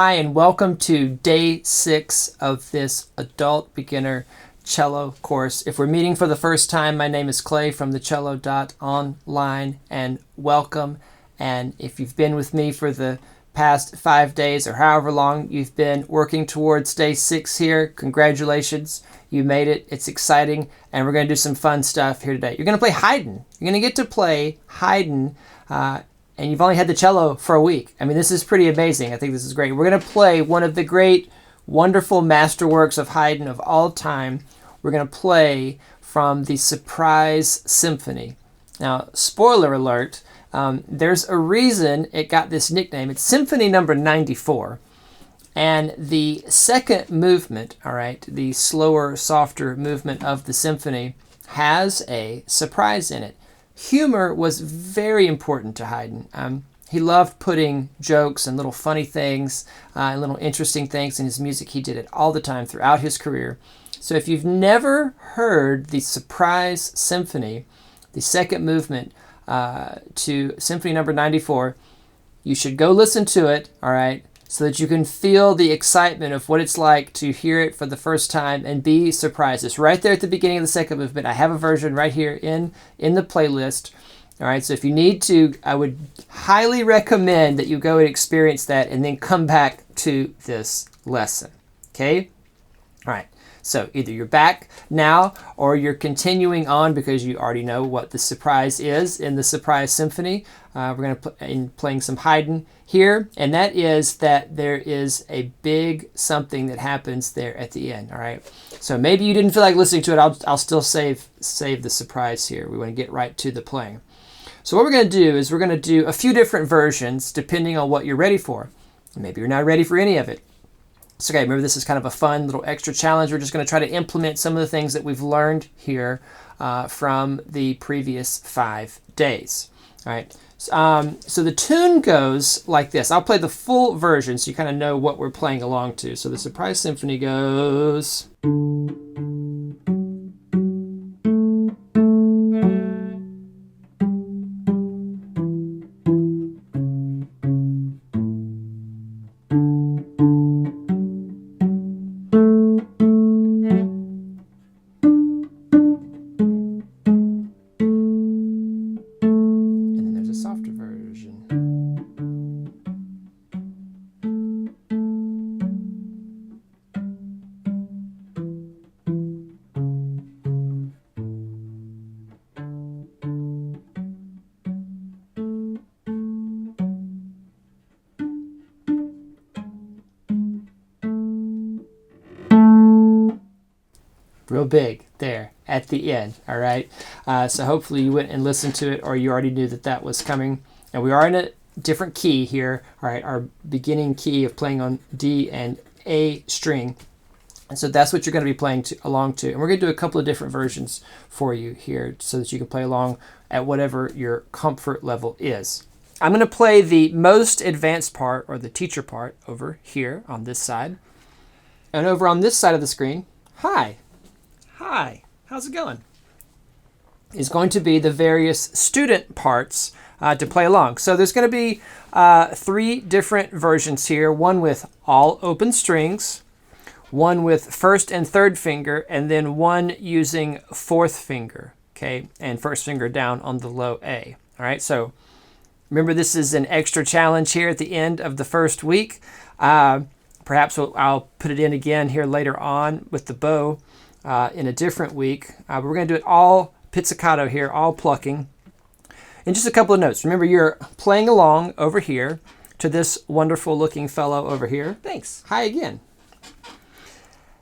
Hi, and welcome to day 6 of this adult beginner cello course. If we're meeting for the first time, my name is Clay from thecelloonline, and welcome. And if you've been with me for the past 5 days or however long you've been working towards day 6 here, congratulations, you made it. It's exciting, and we're going to do some fun stuff here today. You're going to play Haydn. You're going to get to play Haydn, and you've only had the cello for a week. I mean, this is pretty amazing. I think this is great. We're going to play one of the great, wonderful masterworks of Haydn of all time. We're going to play from the Surprise Symphony. Now, spoiler alert, there's a reason it got this nickname. It's Symphony number 94. And the second movement, all right, the slower, softer movement of the symphony has a surprise in it. Humor was very important to Haydn. He loved putting jokes and little funny things and little interesting things in his music. He did it all the time throughout his career. So if you've never heard the Surprise Symphony, the second movement to Symphony number 94, you should go listen to it, all right, so that you can feel the excitement of what it's like to hear it for the first time and be surprised. It's right there at the beginning of the second movement. I have a version right here in the playlist. All right, so if you need to, I would highly recommend that you go and experience that and then come back to this lesson, okay? All right, so either you're back now or you're continuing on because you already know what the surprise is in the Surprise Symphony. We're going to be playing some Haydn here, and that is that there is a big something that happens there at the end, all right? So maybe you didn't feel like listening to it. I'll still save the surprise here. We want to get right to the playing. So what we're going to do is we're going to do a few different versions depending on what you're ready for. Maybe you're not ready for any of it. So okay, remember this is kind of a fun little extra challenge. We're just going to try to implement some of the things that we've learned here from the previous 5 days. All right. So the tune goes like this. I'll play the full version so you kind of know what we're playing along to. So the Surprise Symphony goes... real big there at the end, all right? So hopefully you went and listened to it or you already knew that that was coming. And we are in a different key here, all right? Our beginning key of playing on D and A string. And so that's what you're going to be playing along to. And we're going to do a couple of different versions for you here so that you can play along at whatever your comfort level is. I'm going to play the most advanced part, or the teacher part, over here on this side. And over on this side of the screen, hi, how's it going? Is going to be the various student parts to play along. So there's going to be 3 different versions here, one with all open strings, one with first and third finger, and then one using fourth finger, okay, and first finger down on the low A. All right, so remember this is an extra challenge here at the end of the first week. Perhaps I'll put it in again here later on with the bow in a different week. But we're going to do it all pizzicato here, all plucking. And just a couple of notes. Remember, you're playing along over here to this wonderful looking fellow over here. Thanks. Hi again.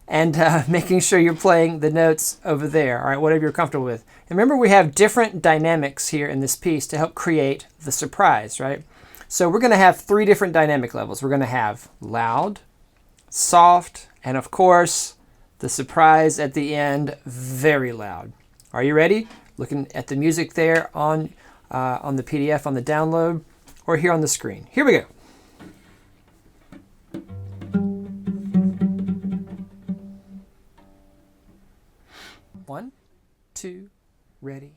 And making sure you're playing the notes over there, all right, whatever you're comfortable with. And remember, we have different dynamics here in this piece to help create the surprise, right? So we're going to have 3 different dynamic levels. We're going to have loud, soft, and of course, the surprise at the end, very loud. Are you ready? Looking at the music there on the PDF, on the download, or here on the screen. Here we go. One, two, ready.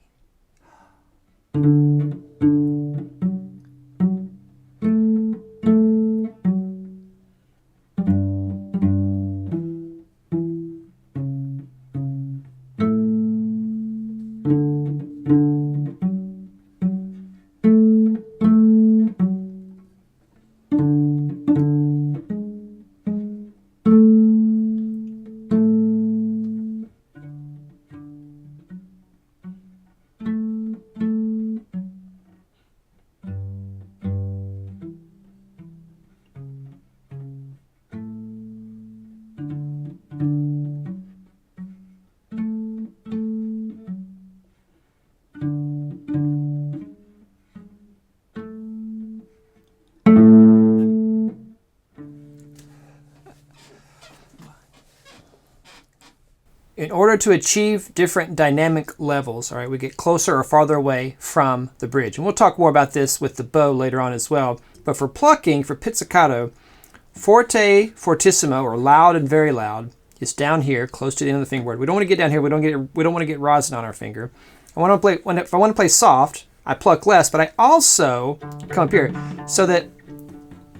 in order to achieve different dynamic levels, all right, we get closer or farther away from the bridge. And we'll talk more about this with the bow later on as well. But for plucking, for pizzicato, forte, fortissimo, or loud and very loud, is down here, close to the end of the fingerboard. We don't want to get down here. We don't want to get rosin on our finger. If I want to play soft, I pluck less, but I also come up here so that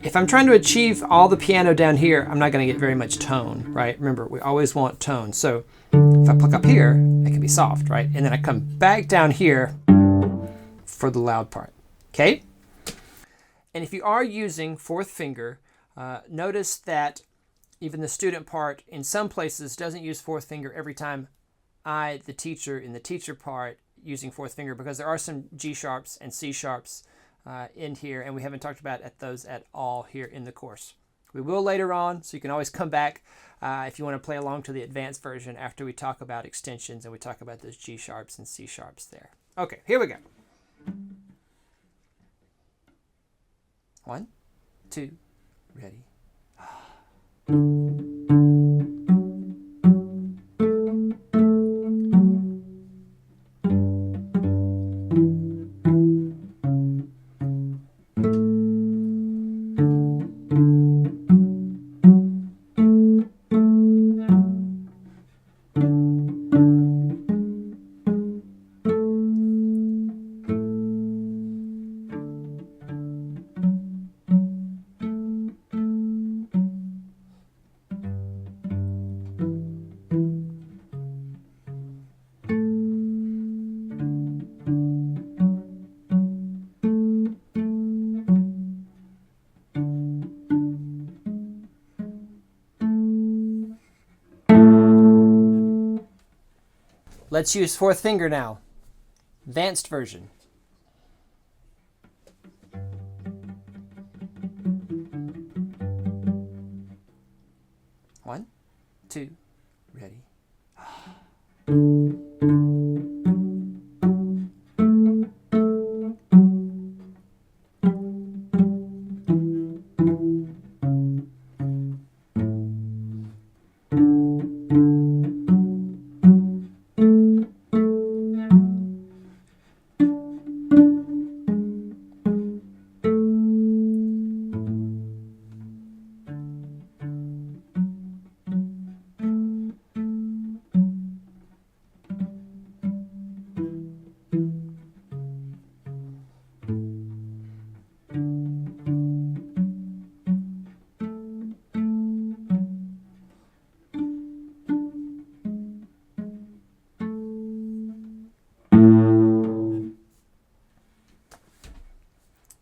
if I'm trying to achieve all the piano down here, I'm not going to get very much tone, right? Remember, we always want tone. So if I pluck up here, it can be soft, right? And then I come back down here for the loud part, okay? And if you are using fourth finger, notice that even the student part in some places doesn't use fourth finger every time I, the teacher, in the teacher part, using fourth finger, because there are some G sharps and C sharps in here, and we haven't talked about those at all here in the course. We will later on, so you can always come back if you want to play along to the advanced version after we talk about extensions and we talk about those G sharps and C sharps there. Okay, here we go. 1, 2, ready. Let's use fourth finger now. Advanced version. One, two, ready.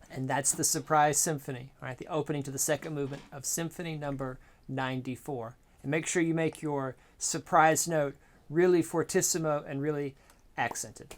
And that's the Surprise Symphony, right? The opening to the second movement of Symphony number 94. And make sure you make your surprise note really fortissimo and really accented.